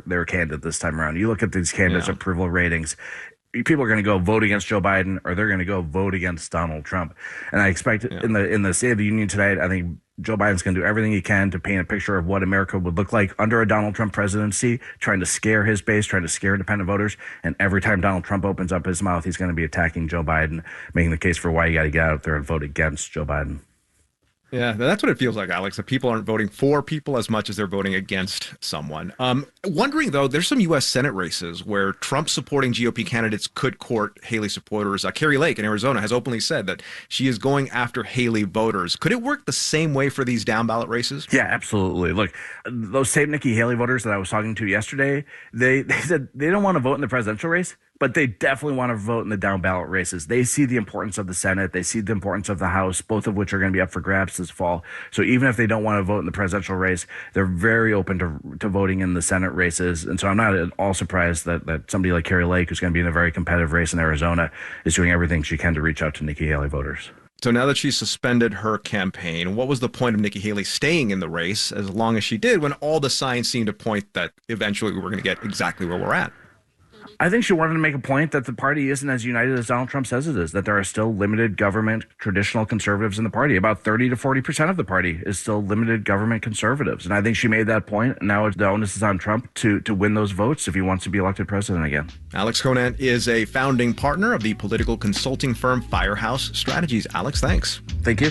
their candidate this time around. You look at these candidates' approval ratings, people are going to go vote against Joe Biden, or they're going to go vote against Donald Trump. And I expect in the State of the Union tonight, I think Joe Biden's going to do everything he can to paint a picture of what America would look like under a Donald Trump presidency, trying to scare his base, trying to scare independent voters. And every time Donald Trump opens up his mouth, he's going to be attacking Joe Biden, making the case for why you got to get out there and vote against Joe Biden. Yeah, that's what it feels like, Alex, that people aren't voting for people as much as they're voting against someone. Wondering, though, there's some U.S. Senate races where Trump-supporting GOP candidates could court Haley supporters. Kari Lake in Arizona has openly said that she is going after Haley voters. Could it work the same way for these down-ballot races? Yeah, absolutely. Look, those same Nikki Haley voters that I was talking to yesterday, they said they don't want to vote in the presidential race, but they definitely want to vote in the down-ballot races. They see the importance of the Senate. They see the importance of the House, both of which are going to be up for grabs this fall. So even if they don't want to vote in the presidential race, they're very open to voting in the Senate races. And so I'm not at all surprised that somebody like Kari Lake, who's going to be in a very competitive race in Arizona, is doing everything she can to reach out to Nikki Haley voters. So now that she's suspended her campaign, what was the point of Nikki Haley staying in the race as long as she did when all the signs seemed to point that eventually we were going to get exactly where we're at? I think she wanted to make a point that the party isn't as united as Donald Trump says it is, that there are still limited government traditional conservatives in the party. About 30 to 40% of the party is still limited government conservatives. And I think she made that point. And now the onus is on Trump to win those votes if he wants to be elected president again. Alex Conant is a founding partner of the political consulting firm Firehouse Strategies. Alex, thanks. Thank you.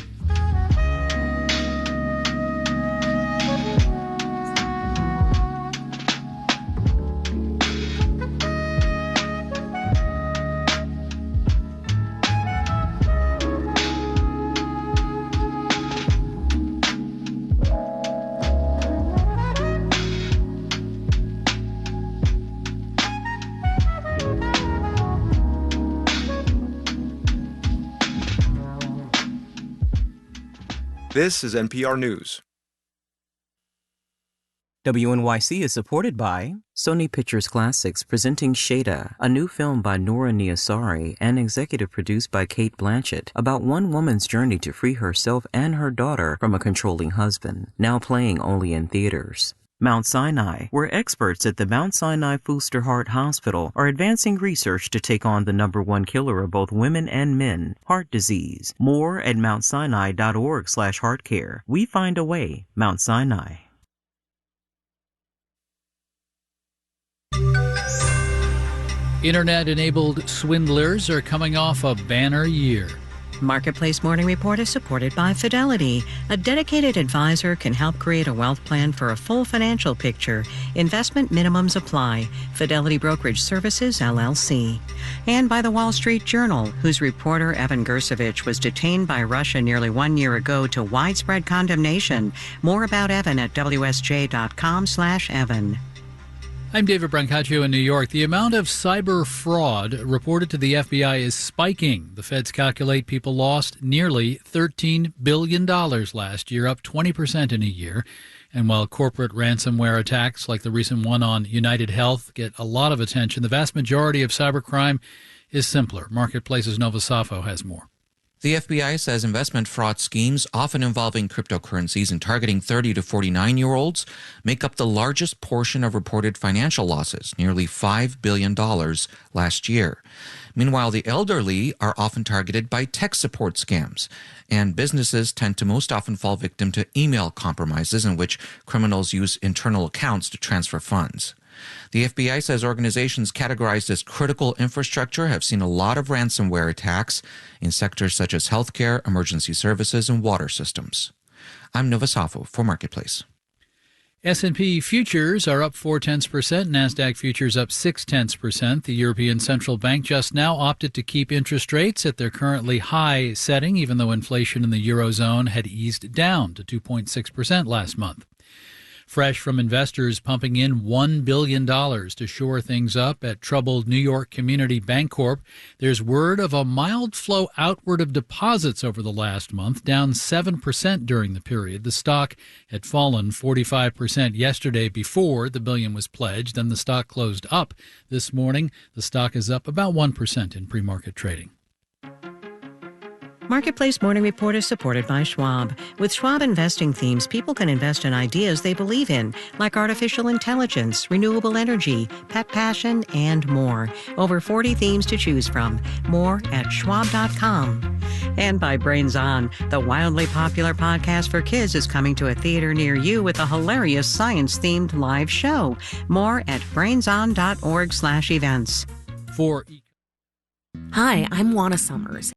This is NPR News. WNYC is supported by Sony Pictures Classics presenting Shada, a new film by Noura Niasari and executive produced by Cate Blanchett about one woman's journey to free herself and her daughter from a controlling husband, now playing only in theaters. Mount Sinai, where experts at the Mount Sinai Fuster Heart Hospital are advancing research to take on the #1 killer of both women and men, heart disease. More at mountsinai.org/heartcare. We find a way, Mount Sinai. Internet-enabled swindlers are coming off a banner year. Marketplace Morning Report is supported by Fidelity. A dedicated advisor can help create a wealth plan for a full financial picture. Investment minimums apply. Fidelity Brokerage Services, LLC. And by the Wall Street Journal, whose reporter Evan Gersovich was detained by Russia nearly 1 year ago to widespread condemnation. More about Evan at WSJ.com/Evan. I'm David Brancaccio in New York. The amount of cyber fraud reported to the FBI is spiking. The feds calculate people lost nearly $13 billion last year, up 20% in a year. And while corporate ransomware attacks like the recent one on United Health get a lot of attention, the vast majority of cybercrime is simpler. Marketplace's Nova Safo has more. The FBI says investment fraud schemes, often involving cryptocurrencies and targeting 30 to 49-year-olds, make up the largest portion of reported financial losses, nearly $5 billion last year. Meanwhile, the elderly are often targeted by tech support scams, and businesses tend to most often fall victim to email compromises in which criminals use internal accounts to transfer funds. The FBI says organizations categorized as critical infrastructure have seen a lot of ransomware attacks in sectors such as healthcare, emergency services, and water systems. I'm Nova Safo for Marketplace. S&P futures are up 0.4%, NASDAQ futures up 0.6%. The European Central Bank just now opted to keep interest rates at their currently high setting, even though inflation in the Eurozone had eased down to 2.6% last month. Fresh from investors pumping in $1 billion to shore things up at troubled New York Community Bancorp, there's word of a mild flow outward of deposits over the last month, down 7% during the period. The stock had fallen 45% yesterday before the billion was pledged, and the stock closed up this morning. The stock is up about 1% in pre-market trading. Marketplace Morning Report is supported by Schwab. With Schwab investing themes, people can invest in ideas they believe in, like artificial intelligence, renewable energy, pet passion, and more. Over 40 themes to choose from. More at schwab.com. And by Brains On, the wildly popular podcast for kids is coming to a theater near you with a hilarious science-themed live show. More at brainson.org/events. For Hi, I'm Juana Summers.